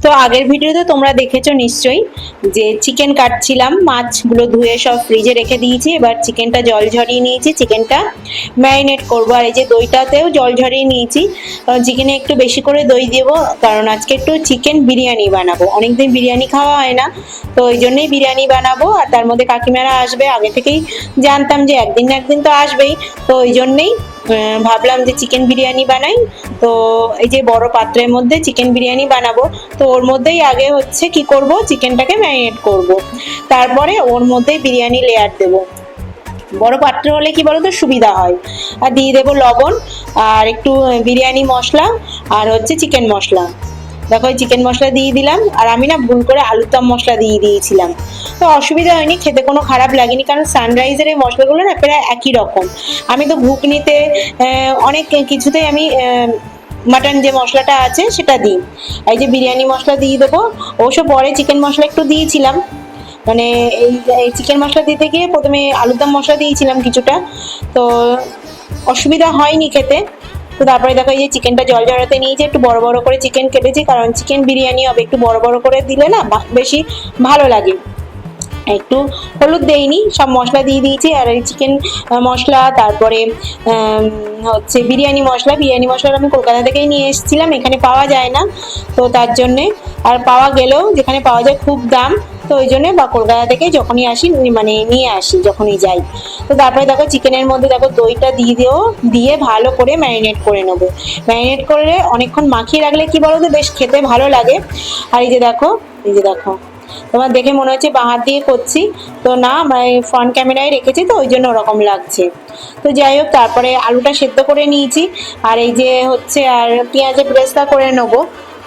তো আগের ভিডিওতে তোমরা দেখেছো নিশ্চয়ই যে চিকেন কাটছিলাম, মাছগুলো ধুয়ে সব ফ্রিজে রেখে দিয়েছি। এবার চিকেনটা জল ঝরিয়ে নিয়েছি, চিকেনটা ম্যারিনেট করবো। আর এই যে দইটাতেও জল ঝরিয়ে নিয়েছি, কারণ চিকেনে একটু বেশি করে দই দেবো, কারণ আজকে একটু চিকেন বিরিয়ানি বানাবো। অনেকদিন বিরিয়ানি খাওয়া হয় না, তো ওই জন্যই বিরিয়ানি বানাবো। আর তার মধ্যে কাকিমারা আসবে, আগে থেকেই জানতাম যে একদিন না একদিন তো আসবেই, তো ওই জন্যেই ভাবলাম যে চিকেন বিরিয়ানি বানাই। তো এই যে বড় পাত্রের মধ্যে চিকেন বিরিয়ানি বানাবো, তো ওর মধ্যেই আগে হচ্ছে কি করব, চিকেনটাকে ম্যারিনেট করব, তারপরে ওর মধ্যেই বিরিয়ানি লেয়ার দেবো। বড় পাত্র হলে কি বলতো সুবিধা হয়। আর দিয়ে দেবো লবণ আর একটু বিরিয়ানি মশলা আর হচ্ছে চিকেন মশলা। দেখো চিকেন মশলা দিয়ে দিলাম, আর আমি না ভুল করে আলুর দম মশলা দিয়ে দিয়েছিলাম, তো অসুবিধা হয়নি, খেতে কোনো খারাপ লাগেনি, কারণ সানরাইজের এই মশলাগুলো না প্রায় একই রকম। আমি তো ঘুগনিতে অনেক কিছুতেই আমি মাটন যে মশলাটা আছে সেটা দিই। এই যে বিরিয়ানি মশলা দিয়ে দেবো, অবশ্য পরে চিকেন মশলা একটু দিয়েছিলাম, মানে এই চিকেন মশলা দিতে গিয়ে প্রথমে আলুর দম মশলা দিয়েছিলাম কিছুটা, তো অসুবিধা হয়নি খেতে। তো তারপরে দেখো এই যে চিকেনটা জল ঝরাতে নিয়েছি, একটু বড় বড় করে চিকেন কেটেছি, কারণ চিকেন বিরিয়ানি হবে, একটু বড় বড় করে দিলে না বেশি ভালো লাগে। একটু হলুদ দেইনি, সব মশলা দিয়ে দিয়েছি। আর এই চিকেন মশলা, তারপরে হচ্ছে বিরিয়ানি মশলাটা আমি কলকাতা থেকেই নিয়ে এসেছিলাম, এখানে পাওয়া যায় না, তো তার জন্যে, আর পাওয়া গেলেও যেখানে পাওয়া যায় খুব দাম, তো ওই জন্য বা কলকাতা থেকে যখনই আসি মানে নিয়ে আসি যখনই যাই। তো তারপরে দেখো চিকেনের মধ্যে দেখো দইটা দিয়ে ভালো করে ম্যারিনেট করে নেবো। ম্যারিনেট করে অনেকক্ষণ মাখিয়ে রাখলে কি বলো তো বেশ খেতে ভালো লাগে। আর এই যে দেখো তোমার দেখে মনে হচ্ছে বাঁ হাত দিয়ে করছি, তো না ফ্রন্ট ক্যামেরায় রেখেছি, তো ওই জন্য ওরকম লাগছে। তো যাই হোক, তারপরে আলুটা সেদ্ধ করে নিয়েছি, আর এই যে হচ্ছে আর পেঁয়াজের ব্রেস্তা করে নেবো।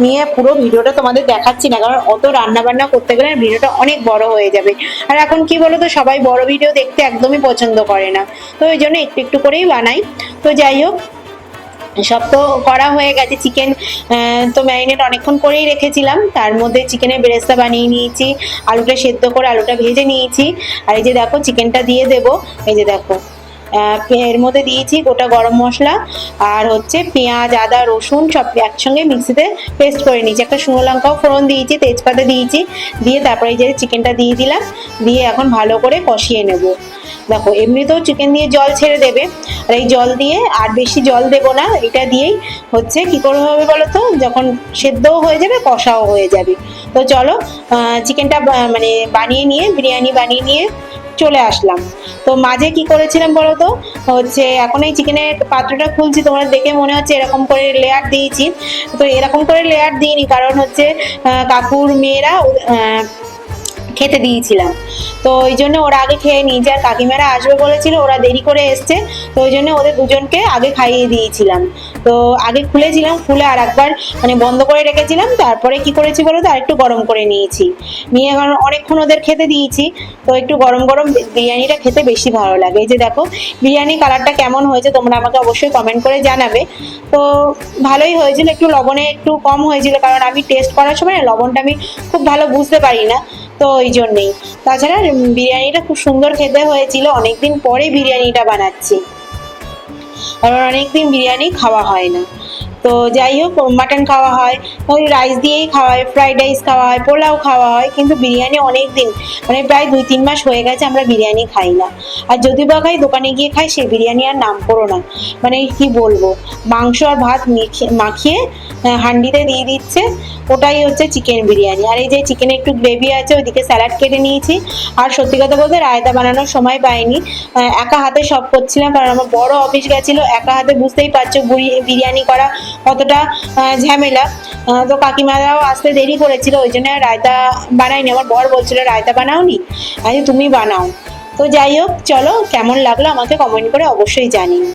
নিয়ে পুরো ভিডিওটা তোমাদের দেখাচ্ছি না, কারণ অত রান্না বান্না করতে গেলে ভিডিওটা অনেক বড় হয়ে যাবে। আর এখন কি বলো তো, সবাই বড় ভিডিও দেখতে একদমই পছন্দ করে না, তো ওই জন্য একটু একটু করেই বানাই। তো যাই হোক, সব তো করা হয়ে গেছে। চিকেন তো ম্যারিনেট অনেকক্ষণ করেই রেখেছিলাম, তার মধ্যে চিকেনের বেরেস্তা বানিয়ে নিয়েছি, আলুটা সেদ্ধ করে আলুটা ভেজে নিয়েছি। আর এই যে দেখো চিকেনটা দিয়ে দেবো। এই যে দেখো এর মধ্যে দিয়েছি গোটা গরম মশলা, আর হচ্ছে পেঁয়াজ আদা রসুন সব একসঙ্গে মিক্সিতে পেস্ট করে নিয়েছি। একটা শুকনো লঙ্কাও ফোড়ন দিয়েছি, তেজপাতা দিয়েছি, দিয়ে তারপরে এই যে চিকেনটা দিয়ে দিলাম, দিয়ে এখন ভালো করে কষিয়ে নেব। দেখো এমনিতেও চিকেন দিয়ে জল ছেড়ে দেবে, আর এই জল দিয়ে আর বেশি জল দেবো না, এটা দিয়েই হচ্ছে কি করে হবে বলো তো, যখন সেদ্ধও হয়ে যাবে কষাও হয়ে যাবে। তো চলো চিকেনটা মানে বিরিয়ানি বানিয়ে নিয়ে চলে আসলাম। তো মাঝে কি করেছিলাম বলো তো, হচ্ছে এখন এই চিকেনের পাত্রটা খুলছি, তোমরা দেখে মনে হচ্ছে এরকম করে লেয়ার দিয়েছি, তো এরকম করে লেয়ার দিইনি, কারণ হচ্ছে কাকুর মেয়েরা খেতে দিয়েছিলাম, তো ওই জন্য ওরা আগে খেয়ে নিয়েছে। আর কাকিমারা আসবে বলেছিল, ওরা দেরি করে এসছে, তো ওই জন্য ওদের দুজনকে আগে খাইয়ে দিয়েছিলাম। তো আগে খুলেছিলাম, খুলে আর একবার মানে বন্ধ করে রেখেছিলাম, তারপরে কি করেছি বলো তো, আর একটু গরম করে নিয়েছি, নিয়ে অনেকক্ষণ ওদের খেতে দিয়েছি। তো একটু গরম গরম বিরিয়ানিটা খেতে বেশি ভালো লাগে। এই যে দেখো বিরিয়ানি কালারটা কেমন হয়েছে তোমরা আমাকে অবশ্যই কমেন্ট করে জানাবে। তো ভালোই হয়েছিল, একটু লবণে একটু কম হয়েছিল, কারণ আমি টেস্ট করার সময় লবণটা আমি খুব ভালো বুঝতে পারি না, তো ওই জন্যেই। তাছাড়া বিরিয়ানিটা খুব সুন্দর খেতে হয়েছিল, অনেকদিন পরে বিরিয়ানিটা বানাচ্ছি, কারণ অনেকদিন বিরিয়ানি খাওয়া হয় না। তো যাই হোক, মাটন খাওয়া হয়, ওই রাইস দিয়েই খাওয়া হয়, ফ্রাইড রাইস খাওয়া হয়, পোলাও খাওয়া হয়, কিন্তু বিরিয়ানি অনেক দিন মানে প্রায় 2-3 মাস হয়ে গেছে আমরা বিরিয়ানি খাই না। আর যদি বা খাই দোকানে গিয়ে খাই, সেই বিরিয়ানি আর নাম করো না, মানে কি বলবো, মাংস আর ভাত মাখিয়ে হান্ডিতে দিয়ে দিচ্ছে, ওটাই হচ্ছে চিকেন বিরিয়ানি। আর এই যে চিকেনে একটু গ্রেভি আছে, ওইদিকে স্যালাড কেটে নিয়েছি। আর সত্যি কথা বলতে রায়তা বানানোর সময় পাইনি, একা হাতে সব করছিলাম, কারণ আমার বড় অফিস গেছিলো, একা হাতে বুঝতেই পারছো বিরিয়ানি করা কতটা ঝামেলা। তো কাকিমারাও আসতে দেরি করেছিল, ওই জন্য রায়তা বানাইনি। আমার বর বলছিল রায়তা বানাওনি, আরে তুমি বানাও। তো যাই হোক, চলো কেমন লাগলো আমাকে কমেন্ট করে অবশ্যই জানিও।